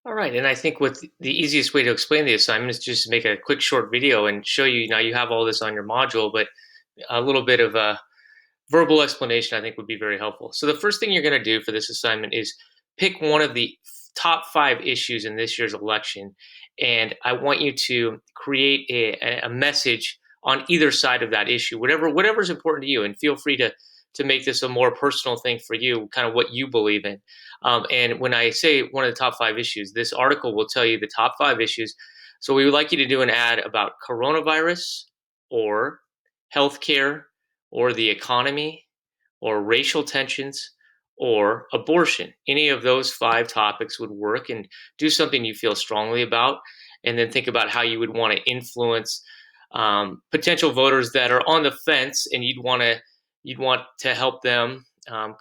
All right, and I think the easiest way to explain the assignment is just make a quick short video and show you now you have all this on your module, but a little bit of a verbal explanation I think would be very helpful. So the first thing you're going to do for this assignment is pick one of the top 5 issues in this year's election, and I want you to create a message on either side of that issue, whatever's important to you, and feel free to make this a more personal thing for you, kind of what you believe in. And when I say one of the top 5 issues, this article will tell you the top 5 issues. So we would like you to do an ad about coronavirus or healthcare or the economy or racial tensions or abortion. Any of those 5 topics would work, and do something you feel strongly about. And then think about how you would want to influence potential voters that are on the fence, and you'd want to help them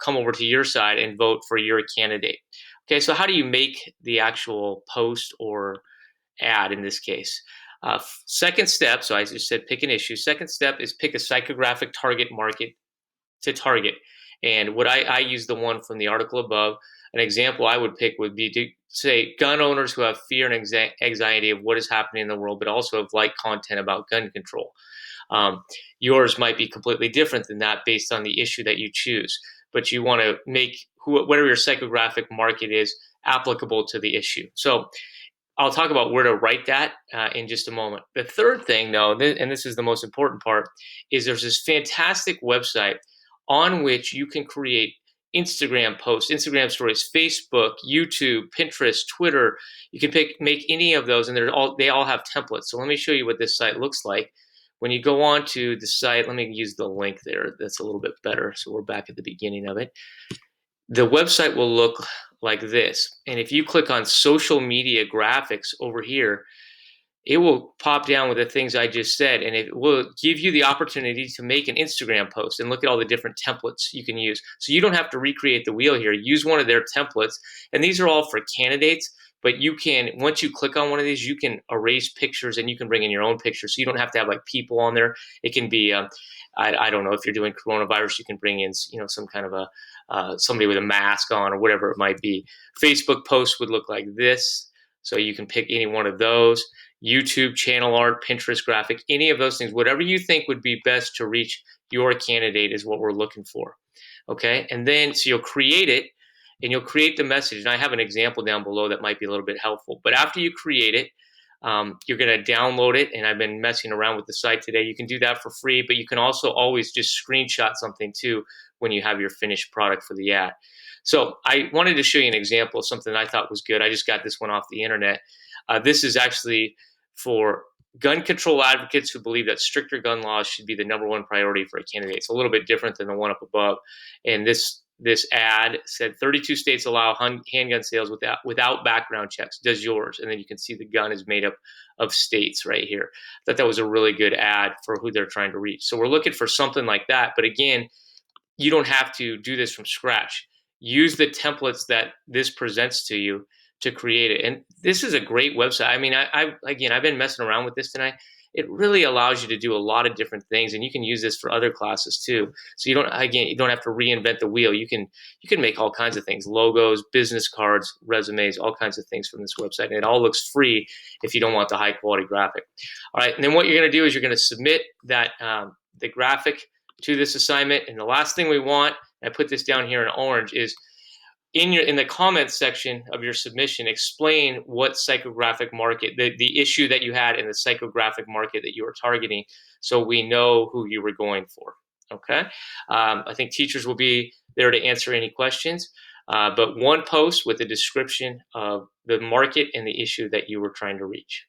come over to your side and vote for your candidate. Okay, so how do you make the actual post or ad in this case? Second step, so I just said pick an issue. Second step is pick a psychographic target market to target. And what I use the one from the article above. An example I would pick would be to say gun owners who have fear and anxiety of what is happening in the world, but also have like content about gun control. Yours might be completely different than that based on the issue that you choose, but you want to make whatever your psychographic market is applicable to the issue. So I'll talk about where to write that in just a moment. The third thing, though, and this is the most important part, is there's this fantastic website on which you can create Instagram posts, Instagram stories, Facebook, YouTube, Pinterest, Twitter. You can make any of those, and they all have templates. So let me show you what this site looks like. When you go on to the site, let me use the link there. That's a little bit better. So we're back at the beginning of it. The website will look like this. And if you click on social media graphics over here, it will pop down with the things I just said, and it will give you the opportunity to make an Instagram post and look at all the different templates you can use. So you don't have to recreate the wheel here. Use one of their templates, and these are all for candidates, but you can, once you click on one of these, you can erase pictures and you can bring in your own pictures. So you don't have to have like people on there. It can be, I don't know, if you're doing coronavirus, you can bring in, some kind of somebody with a mask on or whatever it might be. Facebook posts would look like this. So you can pick any one of those. YouTube channel art, Pinterest graphic, any of those things, whatever you think would be best to reach your candidate is what we're looking for. Okay, and then so you'll create it and you'll create the message. And I have an example down below that might be a little bit helpful. But after you create it, you're going to download it. And I've been messing around with the site today. You can do that for free, but you can also always just screenshot something too when you have your finished product for the ad. So I wanted to show you an example of something I thought was good. I just got this one off the internet. This is actually for gun control advocates who believe that stricter gun laws should be the #1 priority for a candidate. It's a little bit different than the one up above. And this ad said 32 states allow handgun sales without background checks. Does yours? And then you can see the gun is made up of states right here. I thought that was a really good ad for who they're trying to reach. So we're looking for something like that. But again, you don't have to do this from scratch. Use the templates that this presents to you to create it. And this is a great website. I mean, I've been messing around with this tonight. It really allows you to do a lot of different things, and you can use this for other classes too. So you don't have to reinvent the wheel. You can make all kinds of things: logos, business cards, resumes, all kinds of things from this website. And it all looks free if you don't want the high quality graphic. All right, and then what you're going to do is you're going to submit that the graphic to this assignment. And the last thing we want, I put this down here in orange, is in the comments section of your submission, explain what psychographic market, the issue that you had in the psychographic market that you were targeting, so we know who you were going for. Okay, I think teachers will be there to answer any questions, but one post with a description of the market and the issue that you were trying to reach.